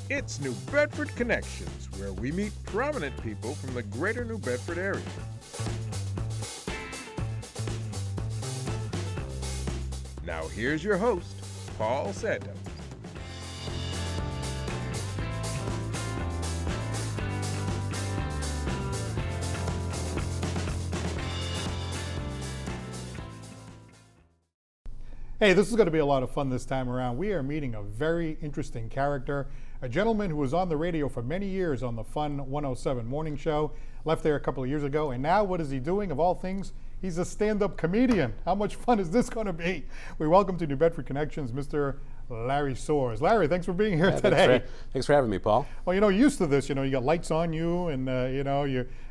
It's New Bedford Connections, where we meet prominent people from the greater New Bedford area. Now here's your host, Paul Santos. Hey, this is going to be a lot of fun this time around. We are meeting a very interesting character, a gentleman who was on the radio for many years on the Fun 107 morning show, left there a couple of years ago, and now what is he doing? Of all things, he's a stand-up comedian. How much fun is this going to be? We welcome to New Bedford Connections, Mr. Larry Soares. Larry, thanks for being here today. Thanks for having me, Paul. Well, you're used to this. You got lights on you, and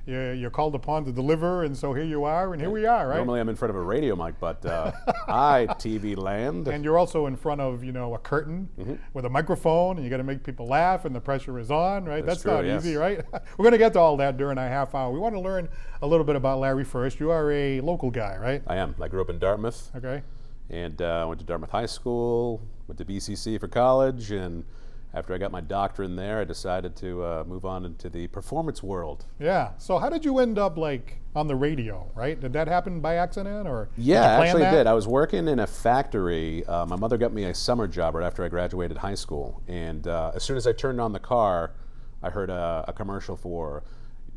you're called upon to deliver, and so here you are, and here we are, right? Normally I'm in front of a radio mic, but hi, TV land. And you're also in front of, a curtain with a microphone, and you got to make people laugh, and the pressure is on, right? That's true, not yes. easy, right? We're going to get to all that during our half hour. We want to learn a little bit about Larry first. You are a local guy, right? I am. I grew up in Dartmouth. Okay. And went to Dartmouth High School, went to BCC for college, and after I got my doctorate in there, I decided to move on into the performance world. Yeah. So how did you end up on the radio, right? Did that happen by accident, or Yeah, did you plan actually that? it did. I was working in a factory. My mother got me a summer job right after I graduated high school, and as soon as I turned on the car, I heard a commercial for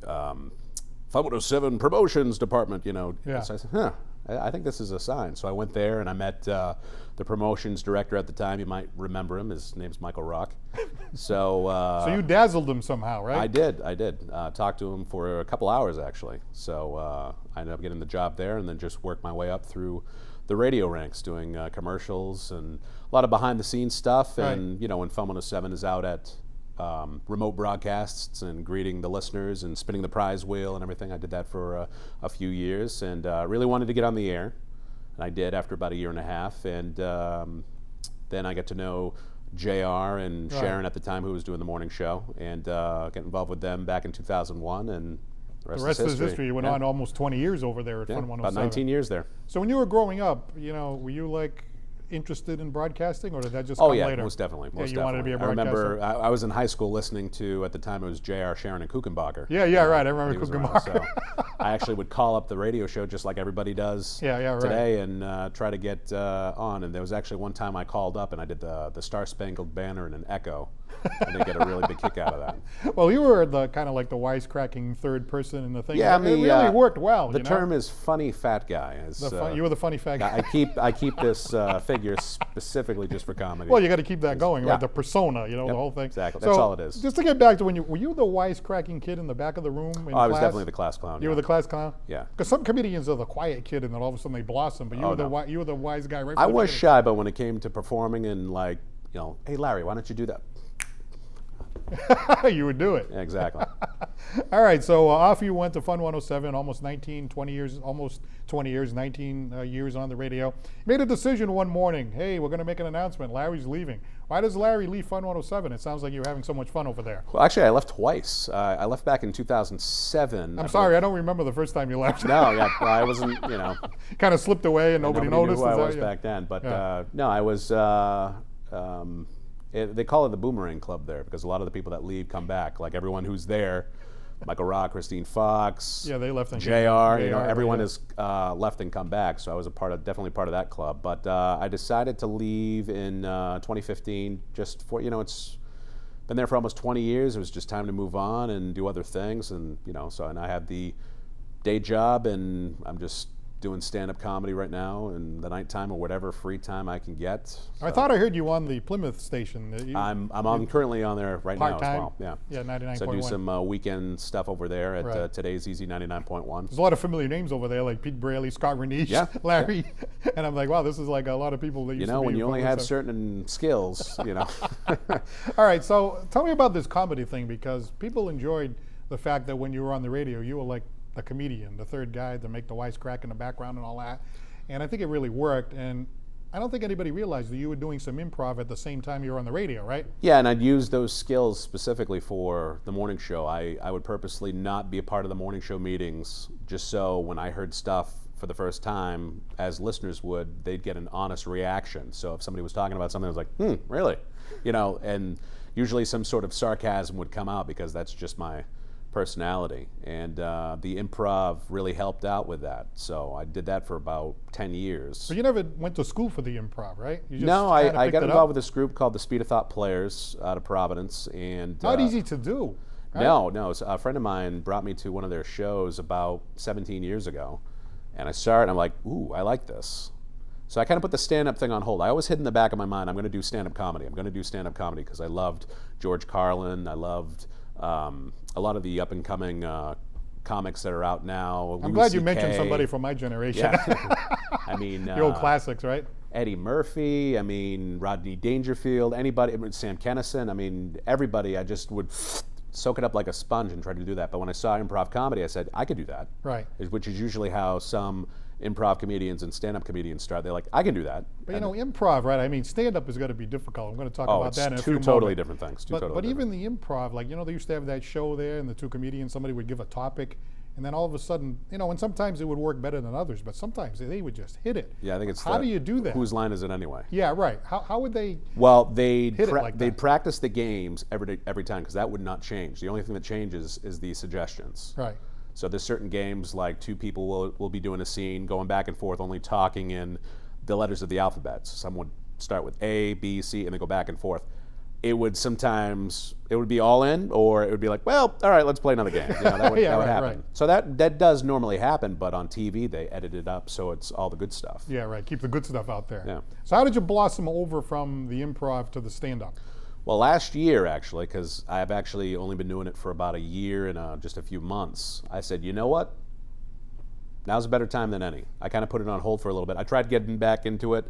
507 promotions department. Yeah. So I said, I think this is a sign. So I went there and I met the promotions director at the time. You might remember him. His name's Michael Rock. So So you dazzled him somehow, right? I did. Talked to him for a couple hours, actually. So I ended up getting the job there and then just worked my way up through the radio ranks, doing commercials and a lot of behind-the-scenes stuff. Right. And, when Fun 107 is out at remote broadcasts and greeting the listeners and spinning the prize wheel and everything. I did that for a few years and really wanted to get on the air. And I did after about a year and a half. And then I got to know JR and Sharon at the time, who was doing the morning show, and got involved with them back in 2001. And the rest is history. You went on almost 20 years over there at Fun 107. About 19 years there. So when you were growing up, were you interested in broadcasting, or did that just come later? Most definitely. You wanted to be a I broadcaster? remember I was in high school listening to, at the time it was JR, Sharon, and Kuchenbacher. Yeah, right. I remember He was Kuchenbacher. around, so I actually would call up the radio show just like everybody does today and try to get on. And there was actually one time I called up and I did the Star Spangled Banner in an echo. And they get a really big kick out of that. Well, you were the kind of like the wisecracking third person in the thing. Yeah, it really worked well. The term is funny fat guy. You were the funny fat guy. I keep this figure specifically just for comedy. Well, you got to keep that going, right? The persona, the whole thing. Exactly. That's all it is. Just to get back to were you the wisecracking kid in the back of the room in class? I was definitely the class clown. You were the class clown? Yeah. Because some comedians are the quiet kid and then all of a sudden they blossom, but you were the wise guy, right? I was shy, but when it came to performing and hey Larry, why don't you do that? You would do it. Yeah, exactly. All right, so off you went to Fun 107, almost 19 years on the radio. Made a decision one morning, hey, we're going to make an announcement, Larry's leaving. Why does Larry leave Fun 107? It sounds like you're having so much fun over there. Well, actually, I left twice. I left back in 2007. I'm sorry, I don't remember the first time you left. No, yeah, I wasn't, kind of slipped away and nobody noticed. Knew who I was back then, but no, I was... they call it the Boomerang Club there because a lot of the people that leave come back. Like everyone who's there, Michael Rock, Christine Fox, they left. And JR, everyone has left and come back. So I was definitely part of that club. But I decided to leave in 2015. Just for it's been there for almost 20 years. It was just time to move on and do other things. And and I had the day job, and I'm just doing stand-up comedy right now in the nighttime or whatever free time I can get. So I thought I heard you on the Plymouth station. I'm currently on there right now as well. Yeah, 99.1. So I do some weekend stuff over there at today's Easy 99.1. There's a lot of familiar names over there, like Pete Braley, Scott Reniche, Larry, and I'm like, wow, this is like a lot of people that used to be. When you only have certain skills, All right, so tell me about this comedy thing, because people enjoyed the fact that when you were on the radio, you were like the comedian, the third guy to make the wisecrack in the background and all that. And I think it really worked. And I don't think anybody realized that you were doing some improv at the same time you were on the radio, right? Yeah, and I'd use those skills specifically for the morning show. I would purposely not be a part of the morning show meetings just so when I heard stuff for the first time, as listeners would, they'd get an honest reaction. So if somebody was talking about something, I was like, really? And usually some sort of sarcasm would come out because that's just my personality. And the improv really helped out with that. So I did that for about 10 years. But you never went to school for the improv, right? You just No, kinda I picked got it involved up? with this group called the Speed of Thought Players out of Providence. And Not easy to do. Right? No. So a friend of mine brought me to one of their shows about 17 years ago. And I started, and I'm like, ooh, I like this. So I kind of put the stand-up thing on hold. I always hid in the back of my mind, I'm going to do stand-up comedy. I'm going to do stand-up comedy because I loved George Carlin. I loved a lot of the up-and-coming comics that are out now. I'm glad you mentioned somebody from my generation. Yeah. I mean, the old classics, right? Eddie Murphy, I mean, Rodney Dangerfield, anybody, Sam Kinison, I mean, everybody, I just would soak it up like a sponge and try to do that. But when I saw improv comedy, I said, I could do that. Right. Which is usually how some improv comedians and stand-up comedians start. They're like, I can do that. But improv, right? I mean, stand-up is going to be difficult. I'm going to talk about that in a few two totally moments. different things. But even the improv, like, they used to have that show there, and the two comedians, somebody would give a topic, and then all of a sudden, and sometimes it would work better than others, but sometimes they would just hit it. Yeah, I think it's how do you do that? Whose line is it anyway? Yeah, right. How would they? Well, they'd hit it like that? they'd practice the games every time because that would not change. The only thing that changes is the suggestions. Right. So there's certain games like two people will be doing a scene, going back and forth, only talking in the letters of the alphabet. So some would start with A, B, C, and then go back and forth. It would be all in, or it would be like, well, all right, let's play another game. That would, that would happen. Right. So that does normally happen, but on TV they edit it up so it's all the good stuff. Yeah, right. Keep the good stuff out there. Yeah. So how did you blossom over from the improv to the stand-up? Well, last year, actually, because I've actually only been doing it for about a year and just a few months, I said, you know what? Now's a better time than any. I kind of put it on hold for a little bit. I tried getting back into it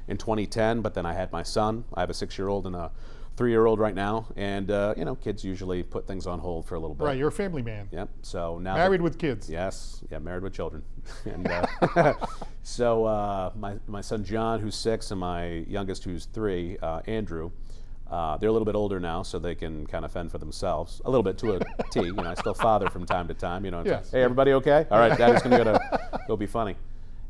in 2010, but then I had my son. I have a 6-year-old and a 3-year-old right now, and kids usually put things on hold for a little bit. Right, you're a family man. Yep. So now married with kids. Yes. Yeah, married with children. And so my son John, who's 6, and my youngest, who's 3, Andrew. They're a little bit older now, so they can kind of fend for themselves. A little bit to a T. I still father from time to time. Yes. Hey, everybody okay? All right, Daddy's going to go be funny.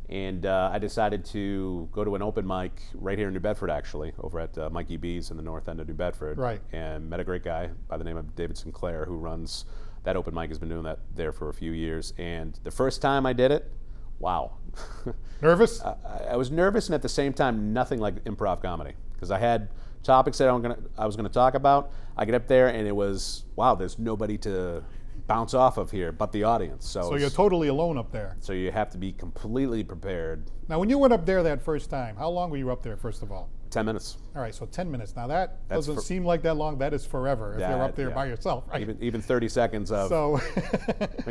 And I decided to go to an open mic right here in New Bedford, actually, over at Mikey B's in the north end of New Bedford. Right. And met a great guy by the name of David Sinclair, who runs that open mic, has been doing that there for a few years. And the first time I did it, wow. Nervous? I was nervous, and at the same time, nothing like improv comedy, because I had topics that I was going to talk about. I get up there, and it was, wow, there's nobody to bounce off of here but the audience. So you're totally alone up there. So you have to be completely prepared. Now, when you went up there that first time, how long were you up there, first of all? 10 minutes. All right, so 10 minutes. Now, that That's doesn't seem like that long. That is forever if you're up there by yourself, right? Even 30 seconds of, So,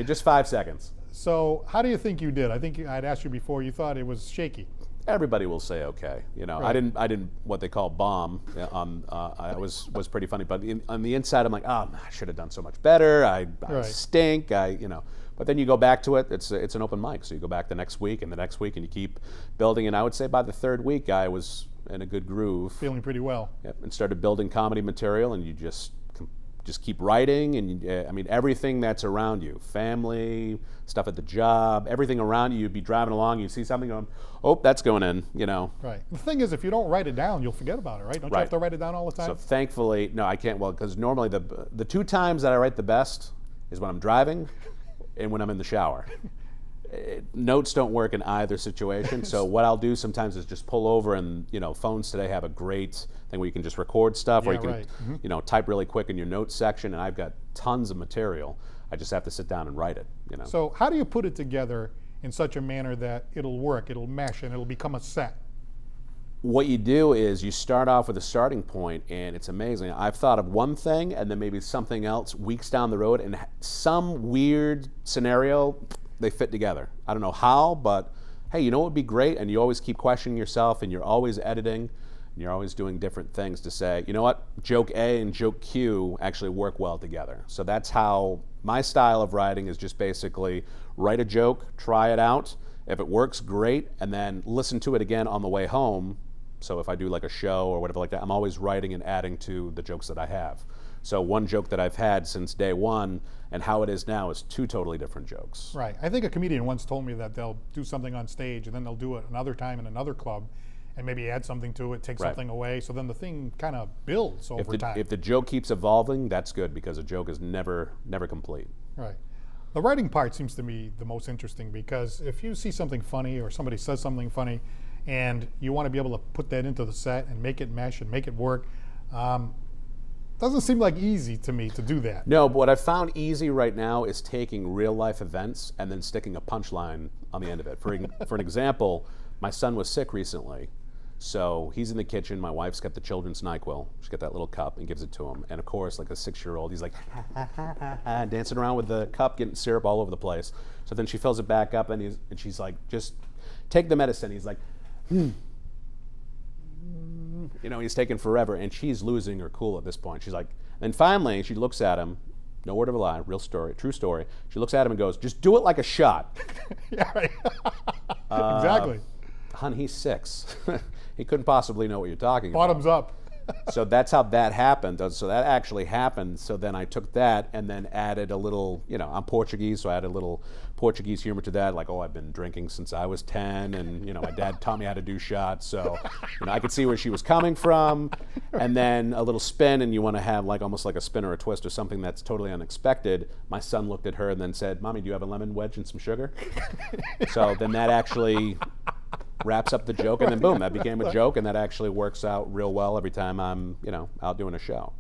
just 5 seconds. So how do you think you did? I think I'd asked you before, you thought it was shaky. Everybody will say okay. Right. I didn't what they call bomb. I was pretty funny, but on the inside, I'm like, I should have done so much better. I Right. stink. But then you go back to it. It's an open mic, so you go back the next week and the next week, and you keep building. And I would say by the third week, I was in a good groove. Feeling pretty well. Yep, and started building comedy material, and you just keep writing, and everything that's around you, family, stuff at the job, everything around you. You'd be driving along, you see something going, oh, that's going in, Right. The thing is, if you don't write it down, you'll forget about it, right? Don't you have to write it down all the time? So thankfully, no, I can't. Well, because normally the 2 times that I write the best is when I'm driving and when I'm in the shower. Notes don't work in either situation. So what I'll do sometimes is just pull over, and phones today have a great thing where you can just record stuff, or you can type really quick in your notes section, and I've got tons of material. I just have to sit down and write it. So how do you put it together in such a manner that it'll work, it'll mesh, and it'll become a set? What you do is you start off with a starting point, and it's amazing. I've thought of one thing and then maybe something else weeks down the road, and some weird scenario, they fit together. I don't know how, but hey, what would be great? And you always keep questioning yourself, and you're always editing, and you're always doing different things to say, you know what, joke A and joke Q actually work well together. So that's how my style of writing is, just basically write a joke, try it out. If it works, great, and then listen to it again on the way home. So if I do like a show or whatever like that, I'm always writing and adding to the jokes that I have. So one joke that I've had since day one and how it is now is two totally different jokes. Right. I think a comedian once told me that they'll do something on stage and then they'll do it another time in another club and maybe add something to it, take something away. So then the thing kind of builds over time. If the joke keeps evolving, that's good because a joke is never complete. Right. The writing part seems to me the most interesting because if you see something funny or somebody says something funny and you want to be able to put that into the set and make it mesh and make it work, doesn't seem like easy to me to do that. No, but what I've found easy right now is taking real life events and then sticking a punchline on the end of it. For an example, my son was sick recently. So he's in the kitchen. My wife's got the children's NyQuil. She's got that little cup and gives it to him. And of course, like a 6-year-old, he's like dancing around with the cup, getting syrup all over the place. So then she fills it back up, and she's like, "Just take the medicine." He's like, You know, he's taking forever, and she's losing her cool at this point. She's like, then finally she looks at him. No word of a lie, real story, true story. She looks at him and goes, "Just do it like a shot." Yeah, right. Exactly. Hon, he's 6. He couldn't possibly know what you're talking Bottoms about. up. So that's how that happened. So that actually happened. So then I took that and then added a little, you know, I'm Portuguese, so I added a little Portuguese humor to that. Like, oh, I've been drinking since I was 10, and, you know, my dad taught me how to do shots. So, you know, I could see where she was coming from. And then a little spin, and you want to have like almost like a spin or a twist or something that's totally unexpected. My son looked at her and then said, "Mommy, do you have a lemon wedge and some sugar?" So then that actually wraps up the joke, and then boom, that became a joke, and that actually works out real well every time I'm, you know, out doing a show.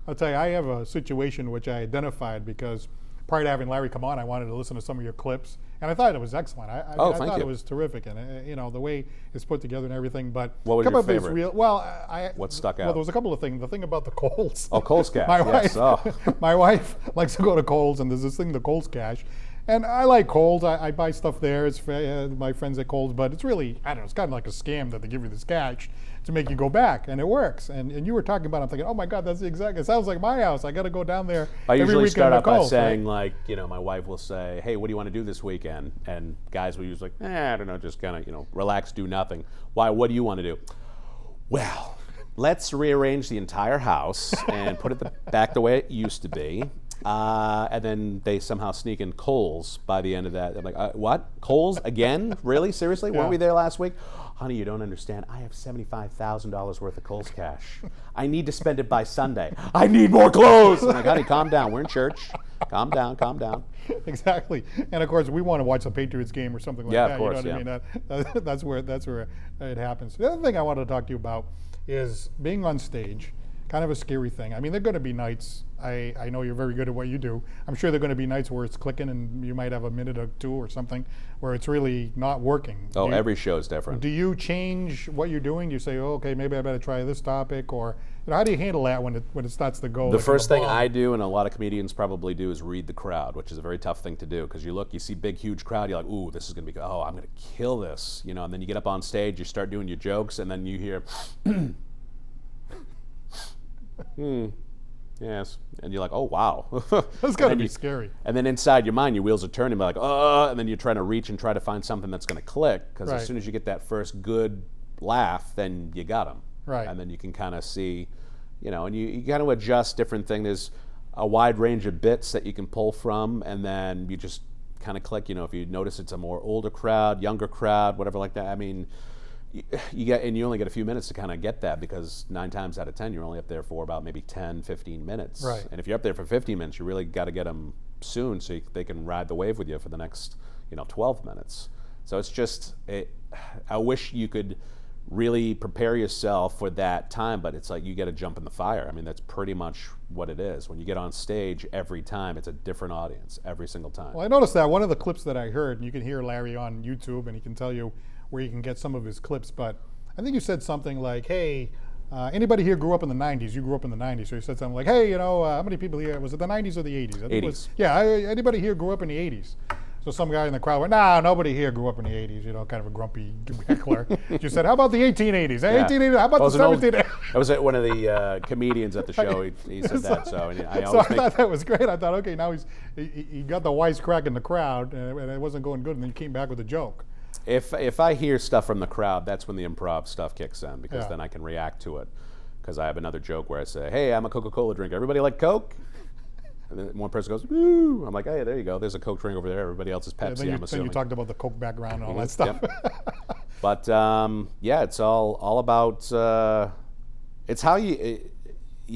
I'll tell you, I have a situation which I identified because prior to having Larry come on, I wanted to listen to some of your clips, and I thought it was excellent. I thought it was terrific, and you know, the way it's put together and everything. But what was your favorite? What stuck out? Well, there was a couple of things. The thing about the Kohl's. Oh, Kohl's Cash. My wife likes to go to Kohl's, and there's this thing, the Kohl's Cash. And I like Kohl's. I buy stuff there. It's my friends at Kohl's, but it's really, I don't know, it's kind of like a scam that they give you this cash to make you go back, and it works. And you were talking about it, I'm thinking, oh my God, that's the exact, it sounds like my house. I got to go down there I every usually weekend start to out by Kohl's, saying, right? like, you know, my wife will say, "Hey, what do you want to do this weekend?" And guys will usually like, I don't know, just kind of, you know, relax, do nothing. Why, what do you want to do? Well, let's rearrange the entire house and put it back the way it used to be. And then they somehow sneak in Kohl's by the end of that. They're like, what? Kohl's again? Really? Seriously? Yeah. Weren't we there last week? Honey, you don't understand. I have $75,000 worth of Kohl's cash. I need to spend it by Sunday. I need more clothes. I'm like, honey, calm down. We're in church. Calm down, calm down. Exactly. And of course, we want to watch the Patriots game or something like Yeah, that. of course, you know what I mean? That's where it happens. The other thing I wanted to talk to you about is being on stage. Kind of a scary thing. I mean, there are going to be nights, I know you're very good at what you do. I'm sure there are going to be nights where it's clicking and you might have a minute or two or something where it's really not working. Oh, every show is different. Do you change what you're doing? Do you say, oh, okay, maybe I better try this topic? Or you know, how do you handle that when it starts to go? The first thing I do, and a lot of comedians probably do, is read the crowd, which is a very tough thing to do because you see big, huge crowd, you're like, ooh, this is going to be, oh, I'm going to kill this. You know, and then you get up on stage, you start doing your jokes, and then you hear, yes, and you're like, oh wow, that's got to be scary. And then inside your mind, your wheels are turning, like, and then you're trying to reach and try to find something that's going to click because as soon as you get that first good laugh, then you got them, right? And then you can kind of see, you know, and you kind of adjust different things. There's a wide range of bits that you can pull from, and then you just kind of click. You know, if you notice it's a more older crowd, younger crowd, whatever like that. I mean. You only get a few minutes to kind of get that because 9 times out of 10 you're only up there for about maybe 10, 15 minutes. Right. And if you're up there for 15 minutes, you really got to get them soon so they can ride the wave with you for the next 12 minutes. So it's just, I wish you could really prepare yourself for that time, but it's like you got to jump in the fire. I mean, that's pretty much what it is. When you get on stage, every time it's a different audience, every single time. Well, I noticed that one of the clips that I heard, and you can hear Larry on YouTube and he can tell you where you can get some of his clips, but I think you said something like, hey, anybody here grew up in the 90s? You grew up in the 90s. So you said something like, hey, how many people here, was it the 90s or the 80s? I think 80s. Anybody here grew up in the 80s? So some guy in the crowd went, nah, nobody here grew up in the 80s, kind of a grumpy heckler. You said, how about the 1880s? Hey, Yeah. 1880s, how about the 1780s? That was one of the comedians at the show. He said that. So I thought that was great. I thought, okay, now he got the wisecrack in the crowd, and it wasn't going good, and then he came back with a joke. If I hear stuff from the crowd, that's when the improv stuff kicks in because then I can react to it. because I have another joke where I say, hey, I'm a Coca-Cola drinker. Everybody like Coke? And then one person goes, woo. I'm like, hey, there you go. There's a Coke drink over there. Everybody else is Pepsi, I'm assuming. Then you talked about the Coke background and all that stuff. Yep. But yeah, it's all about. It's how you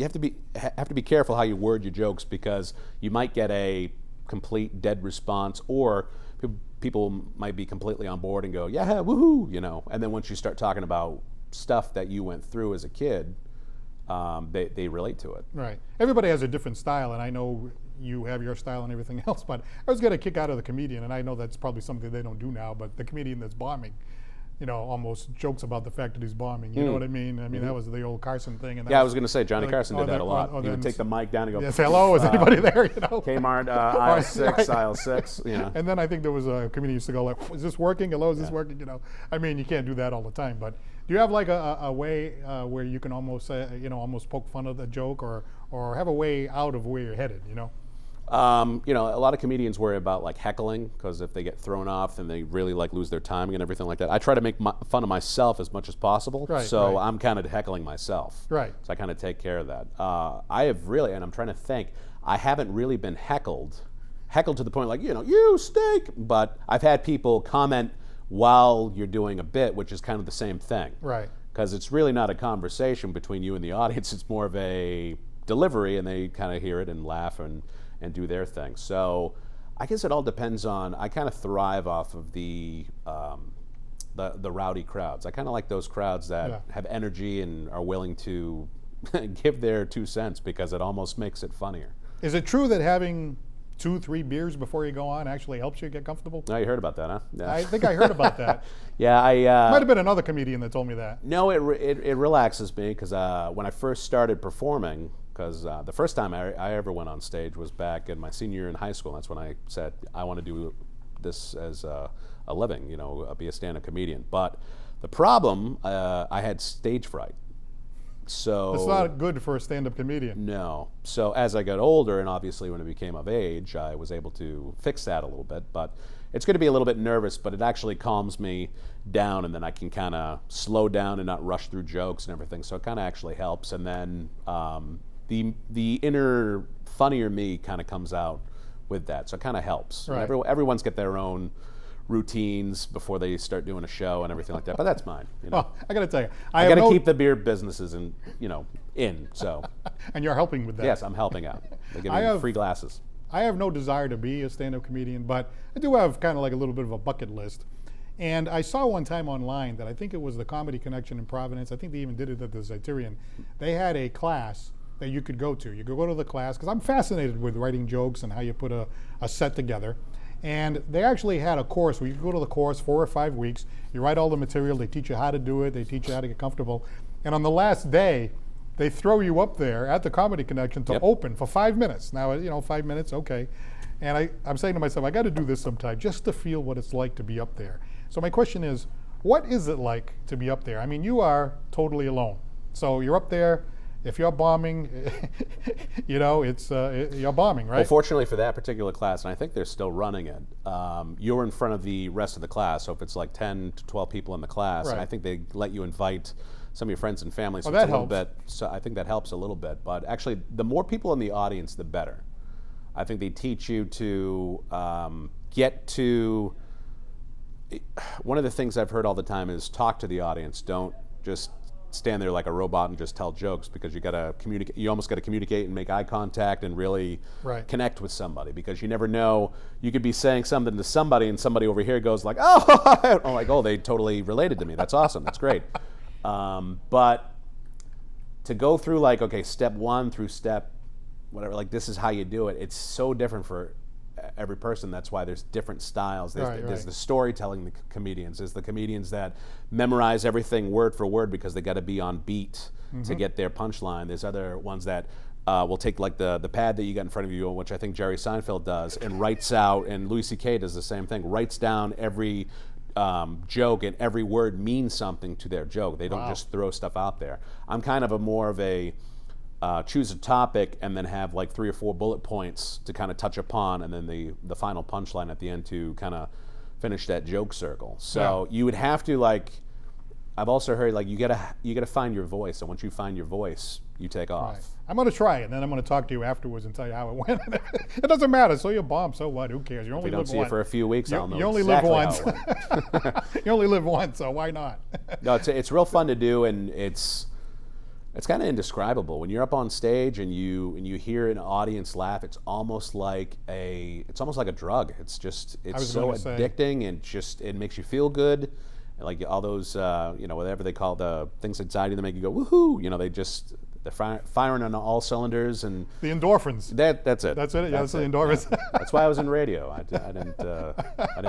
have to be careful how you word your jokes, because you might get a complete dead response, or people might be completely on board and go, yeah, woohoo, And then once you start talking about stuff that you went through as a kid, they relate to it. Right. Everybody has a different style, and I know you have your style and everything else, but I was getting a kick out of the comedian, and I know that's probably something they don't do now, but the comedian that's bombing, almost jokes about the fact that he's bombing. You know what I mean? I mean, that was the old Carson thing. And yeah, I was going to say, Johnny Carson did that a lot. He would take the mic down and go, yes, hello, is anybody there? Kmart, aisle 6, aisle 6. And then I think there was a comedian used to go like, is this working? Hello, is this working? I mean, you can't do that all the time, but do you have like a way where you can almost say, almost poke fun of the joke, or have a way out of where you're headed, a lot of comedians worry about like heckling, because if they get thrown off and they really like lose their timing and everything like that. I try to make fun of myself as much as possible, so I'm kind of heckling myself. Right. So I kind of take care of that. I have really, and I'm trying to think, I haven't really been heckled to the point like, you stink, but I've had people comment while you're doing a bit, which is kind of the same thing. Right. Because it's really not a conversation between you and the audience, it's more of a delivery, and they kind of hear it and laugh and do their thing. So I guess it all depends on, I kind of thrive off of the rowdy crowds. I kind of like those crowds that have energy and are willing to give their 2 cents, because it almost makes it funnier. Is it true that having 2-3 beers before you go on actually helps you get comfortable? No, you heard about that, huh? Yeah. I think I heard about that. Yeah, might have been another comedian that told me that. No, it relaxes me, because when I first started performing, because the first time I ever went on stage was back in my senior year in high school. That's when I said, I want to do this as a living, be a stand-up comedian. But the problem, I had stage fright. So it's not good for a stand-up comedian. No. So as I got older, and obviously when I became of age, I was able to fix that a little bit. But it's going to be a little bit nervous, but it actually calms me down, and then I can kind of slow down and not rush through jokes and everything. So it kind of actually helps. And then the inner funnier me kind of comes out with that. So it kind of helps. Right. Everyone's got their own routines before they start doing a show and everything like that, but that's mine. Well, I got to tell you, I got to keep the beer businesses in. So. And you're helping with that. Yes, I'm helping out. They give me free glasses. I have no desire to be a stand-up comedian, but I do have kind of like a little bit of a bucket list. And I saw one time online that I think it was the Comedy Connection in Providence. I think they even did it at the Zeterian. They had a class that you could go to. You could go to the class, because I'm fascinated with writing jokes and how you put a set together. And they actually had a course where you could go to the course 4 or 5 weeks. You write all the material. They teach you how to do it. They teach you how to get comfortable. And on the last day, they throw you up there at the Comedy Connection to open for 5 minutes. Now, 5 minutes, okay. And I'm saying to myself, I got to do this sometime just to feel what it's like to be up there. So my question is, what is it like to be up there? I mean, you are totally alone. So you're up there. If you're bombing, you're bombing, right? Well, fortunately for that particular class, and I think they're still running it, you're in front of the rest of the class. So if it's like 10 to 12 people in the class, and I think they let you invite some of your friends and family. So that helps. helps. So I think that helps a little bit. But actually, the more people in the audience, the better. I think they teach you to get to. One of the things I've heard all the time is talk to the audience. Don't just stand there like a robot and just tell jokes, because you got to communicate. You almost got to communicate and make eye contact and really connect with somebody, because you never know. You could be saying something to somebody and somebody over here goes like, oh, they totally related to me. That's awesome. That's great. But to go through like, okay, step 1 through step whatever, like this is how you do it. It's so different for every person. That's why there's different styles. There's the storytelling comedians. There's the comedians that memorize everything word for word because they got to be on beat to get their punchline. There's other ones that will take like the pad that you got in front of you, which I think Jerry Seinfeld does, and writes out, and Louis C.K. does the same thing, writes down every joke, and every word means something to their joke. They don't just throw stuff out there. I'm kind of more of a choose a topic and then have like 3 or 4 bullet points to kind of touch upon, and then the final punchline at the end to kind of finish that joke circle. So you would have to like, I've also heard like you gotta find your voice, and once you find your voice, you take off. Right. I'm going to try it, and then I'm going to talk to you afterwards and tell you how it went. It doesn't matter. So you bomb, so what? Who cares? You If only we don't live see once. you for a few weeks, I'll know You only exactly live once. how it went. You only live once, so why not? No, it's real fun to do, and it's kind of indescribable when you're up on stage and you hear an audience laugh. It's almost like a drug. It's so addicting, and it makes you feel good. And like all those whatever they call the things anxiety that make you go woohoo. They're firing on all cylinders, and The endorphins. that's it. That's it. Yeah, that's the endorphins. Yeah. That's why I was in radio. I didn't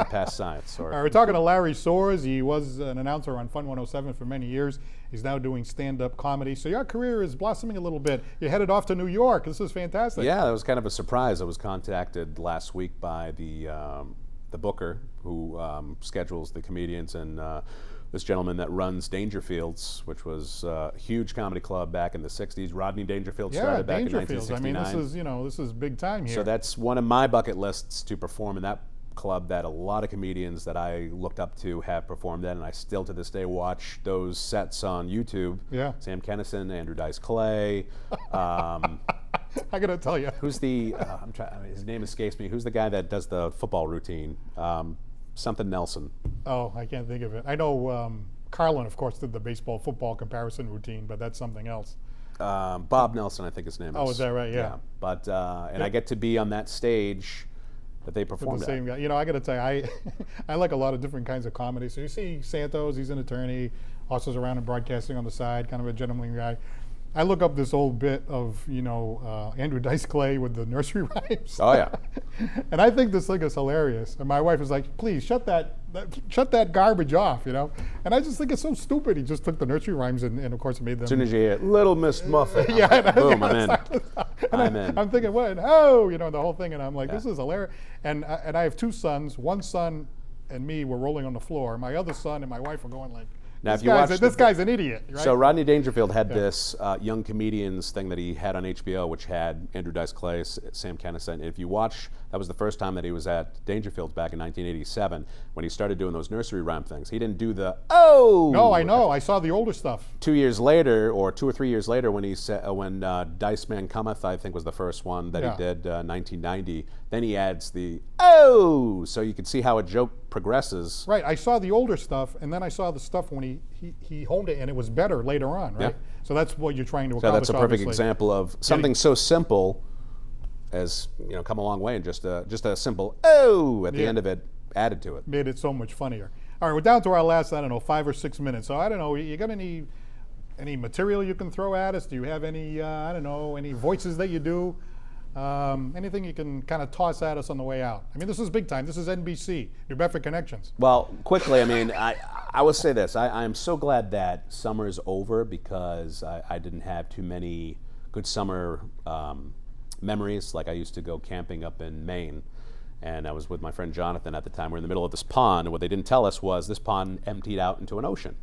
pass science. All right, we're talking to Larry Soares. He was an announcer on Fun 107 for many years. He's now doing stand-up comedy. So your career is blossoming a little bit. You're headed off to New York. This is fantastic. Yeah, that was kind of a surprise. I was contacted last week by the booker who schedules the comedians, and this gentleman that runs Dangerfields, which was a huge comedy club back in the 60s. Rodney Dangerfield started back in 1969. I mean, this is big time here. So that's one of my bucket lists, to perform in that club that a lot of comedians that I looked up to have performed in, and I still to this day watch those sets on YouTube. Yeah. Sam Kinison, Andrew Dice Clay. I gotta tell you. Who's the? His name escapes me. Who's the guy that does the football routine? Something Nelson. Oh, I can't think of it. I know Carlin, of course, did the baseball-football comparison routine, but that's something else. Bob Nelson, I think his name is. Oh, is that right? Yeah. But I get to be on that stage that they performed The same guy. I got to tell you, I like a lot of different kinds of comedy. So you see Santos, he's an attorney, hustles around in broadcasting on the side, kind of a gentleman guy. I look up this old bit of, Andrew Dice Clay with the nursery rhymes. Oh, yeah. And I think this thing is hilarious. And my wife was like, please, shut that garbage off, And I just think it's so stupid. He just took the nursery rhymes and of course, made them. As soon as you hear Little Miss Muffet, boom, I'm in. I'm in. I'm thinking, what? Oh, the whole thing. And I'm like, this is hilarious. And I have two sons. One son and me were rolling on the floor. My other son and my wife were going like, now, this guy's an idiot, right? So Rodney Dangerfield had this young comedians thing that he had on HBO, which had Andrew Dice Clay, Sam Kinison. And if you watch, that was the first time that he was at Dangerfield's back in 1987 when he started doing those nursery rhyme things. He didn't do the oh. No, I know. I saw the older stuff. 2 years later, or 2 or 3 years later, when he said Dice Man Cometh, I think was the first one that he did, 1990. Then he adds the oh, so you can see how a joke progresses. Right. I saw the older stuff, and then I saw the stuff when he honed it, and it was better later on, right? Yeah. So that's what you're trying to So accomplish. that's a perfect obviously. example of something so simple as come a long way, and just a simple oh at the end of it added to it. Made it so much funnier. All right, we're down to our last, 5 or 6 minutes. So I don't know, you got any material you can throw at us? Do you have any any voices that you do? Anything you can kind of toss at us on the way out? I mean, this is big time. This is NBC, New Bedford Connections. Well, quickly, I mean, I will say this. I am so glad that summer's over because I didn't have too many good summer memories. Like I used to go camping up in Maine, and I was with my friend Jonathan at the time. We're in the middle of this pond, and what they didn't tell us was this pond emptied out into an ocean.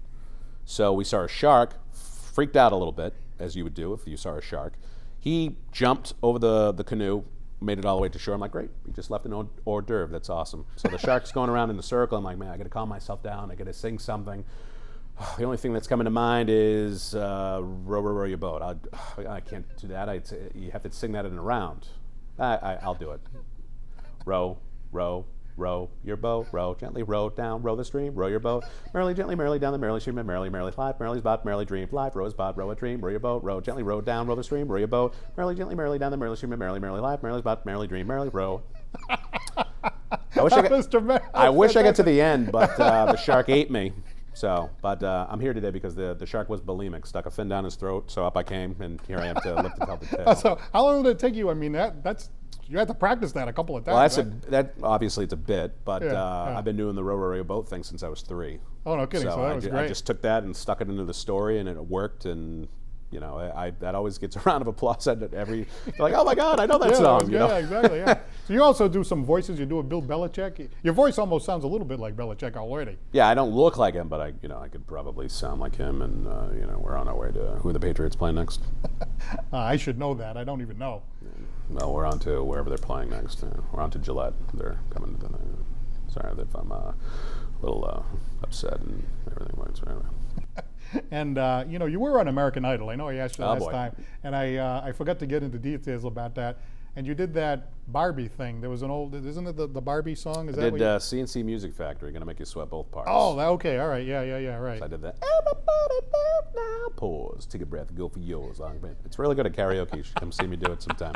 So we saw a shark, freaked out a little bit, as you would do if you saw a shark. He jumped over the canoe, made it all the way to shore. I'm like, great, we just left an hors d'oeuvre. That's awesome. So the shark's going around in the circle. I'm like, man, I got to calm myself down. I got to sing something. The only thing that's coming to mind is row, row, row your boat. I can't do that. You have to sing that in a round. I'll do it. Row, row, row your boat, row gently, row down, row the stream, row your boat, merrily, gently, merrily down the merrily stream, and merrily, merrily fly, merrily spot, merrily dream, fly, row a spot, row a dream, row your boat, row gently, row down, row the stream, row your boat, merrily, gently, merrily down the merrily stream, and merrily, merrily fly, merrily spot, merrily dream, merrily row. I wish I got to the end, but the shark ate me. So, but I'm here today because the shark was bulimic, stuck a fin down his throat, so up I came, and here I am to lift and tell the tale. So how long did it take you? I mean, that's you had to practice that a couple of times. Well, right? that obviously it's a bit, but Yeah. I've been doing the row boat thing since I was 3. Oh, no kidding. So that was great. I just took that and stuck it into the story, and it worked, and that always gets a round of applause at every. They're like, oh my God, I know that song. Yeah, exactly. Yeah. So you also do some voices. You do a Bill Belichick. Your voice almost sounds a little bit like Belichick already. Yeah, I don't look like him, but I could probably sound like him, and we're on our way to who the Patriots play next. I should know that. I don't even know. Well, we're on to wherever they're playing next. We're on to Gillette. They're coming to the. Sorry if I'm a little upset and everything. But anyway. And you were on American Idol. I know I asked you last boy. time, and I forgot to get into details about that. And you did that Barbie thing. There was an old, isn't it the Barbie song? Is I that did what CNC Music Factory, Gonna Make You Sweat Both Parts. Oh, okay, all right, yeah, right. So I did that. Everybody now, pause, take a breath, go for yours. It's really good at karaoke. You should come see me do it sometime.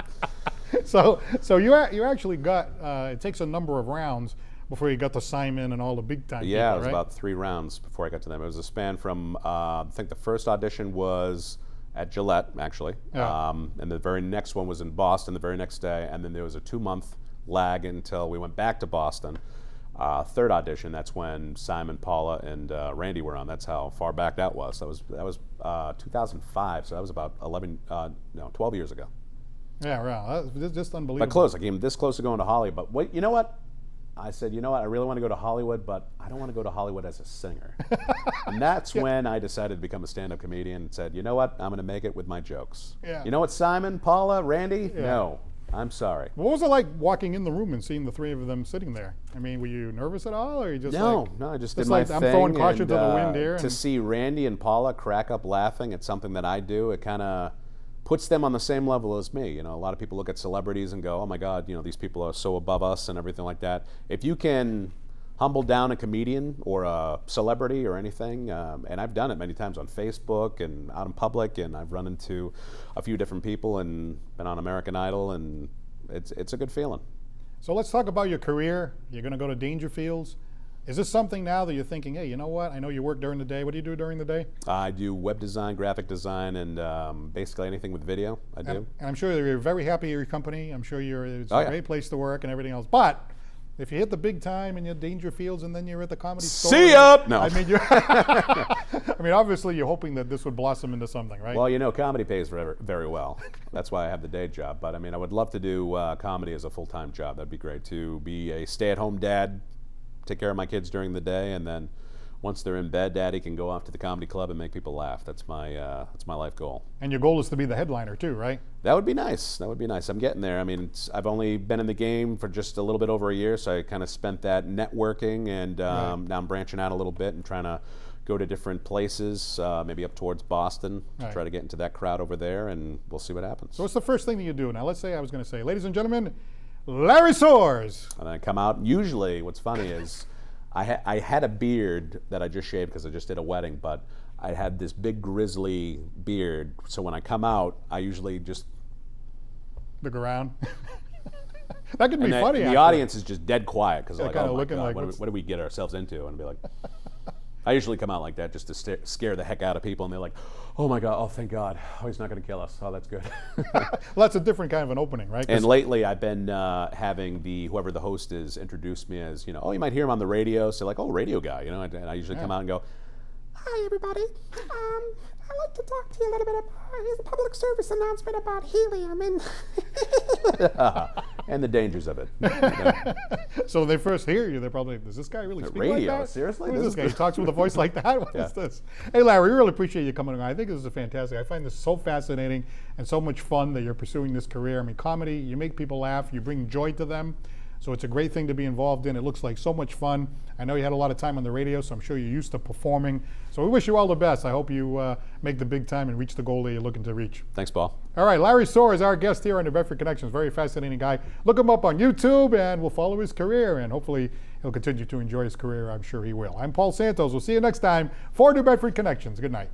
So you actually got, it takes a number of rounds before you got to Simon and all the big time Yeah, people, it was right? about 3 rounds before I got to them. It was a span from, I think the first audition was at Gillette, actually. Yeah. And the very next one was in Boston the very next day. And then there was a 2-month lag until we went back to Boston. Third audition, that's when Simon, Paula, and Randy were on. That's how far back that was. That was 2005, so that was about 12 years ago. Yeah, right. That's just unbelievable. But close. I came this close to going to Hollywood. But wait, you know what? I said, you know what? I really want to go to Hollywood, but I don't want to go to Hollywood as a singer. And that's when I decided to become a stand-up comedian and said, you know what? I'm going to make it with my jokes. Yeah. You know what, Simon, Paula, Randy? Yeah. No, I'm sorry. What was it like walking in the room and seeing the 3 of them sitting there? I mean, were you nervous at all, or you just No, like, I just just did my like, thing. I'm throwing caution and, to the wind here? To and- see Randy and Paula crack up laughing at something that I do, it kind of puts them on the same level as me. You know, a lot of people look at celebrities and go, oh my God, these people are so above us and everything like that. If you can humble down a comedian or a celebrity or anything, and I've done it many times on Facebook and out in public, and I've run into a few different people and been on American Idol, and it's a good feeling. So let's talk about your career. You're going to go to Dangerfields. Is this something now that you're thinking, hey, you know what? I know you work during the day. What do you do during the day? I do web design, graphic design, and basically anything with video, I do. And I'm sure you're very happy at your company. I'm sure it's Oh, a yeah. great place to work and everything else. But if you hit the big time and you're Dangerfields and then you're at the Comedy Store. See ya! No. I mean, obviously you're hoping that this would blossom into something, right? Well, comedy pays very, very well. That's why I have the day job. But I mean, I would love to do comedy as a full-time job. That'd be great. To be a stay-at-home dad, take care of my kids during the day, and then once they're in bed, Daddy can go off to the comedy club and make people laugh. That's my life goal. And your goal is to be the headliner too, right? That would be nice. That would be nice. I'm getting there. I mean, I've only been in the game for just a little bit over a year, so I kind of spent that networking, and Right. now I'm branching out a little bit and trying to go to different places, maybe up towards Boston, to Right. try to get into that crowd over there, and we'll see what happens. So what's the first thing that you do? Now let's say I was going to say, ladies and gentlemen, Larry Soares. And then I come out. Usually, what's funny is I had a beard that I just shaved because I just did a wedding, but I had this big grizzly beard. So when I come out, I usually just Look around. That could be and funny. the actually. audience is just dead quiet because They're like, kinda oh my looking God, like, what do we get ourselves into? And I'd be like, I usually come out like that just to scare the heck out of people, and they're like, oh my God, oh thank God, oh he's not going to kill us, oh that's good. Well, that's a different kind of an opening, right? 'Cause- And lately, I've been having whoever the host is introduce me as, oh, you might hear him on the radio, so like, oh, radio guy, and I usually come out and go, hi everybody, I'd like to talk to you a little bit about here's a public service announcement about helium and the dangers of it. So when they first hear you, they're probably, does this guy really speak radio? like that? Seriously? Who is This this guy? is- He talks with a voice like that? What is Yeah. this? Hey, Larry, we really appreciate you coming on. I think this is fantastic. I find this so fascinating and so much fun that you're pursuing this career. I mean, comedy, you make people laugh, you bring joy to them. So it's a great thing to be involved in. It looks like so much fun. I know you had a lot of time on the radio, so I'm sure you're used to performing. So we wish you all the best. I hope you make the big time and reach the goal that you're looking to reach. Thanks, Paul. All right, Larry Soares, our guest here on the Bedford Connections. Very fascinating guy. Look him up on YouTube, and we'll follow his career, and hopefully he'll continue to enjoy his career. I'm sure he will. I'm Paul Santos. We'll see you next time for New Bedford Connections. Good night.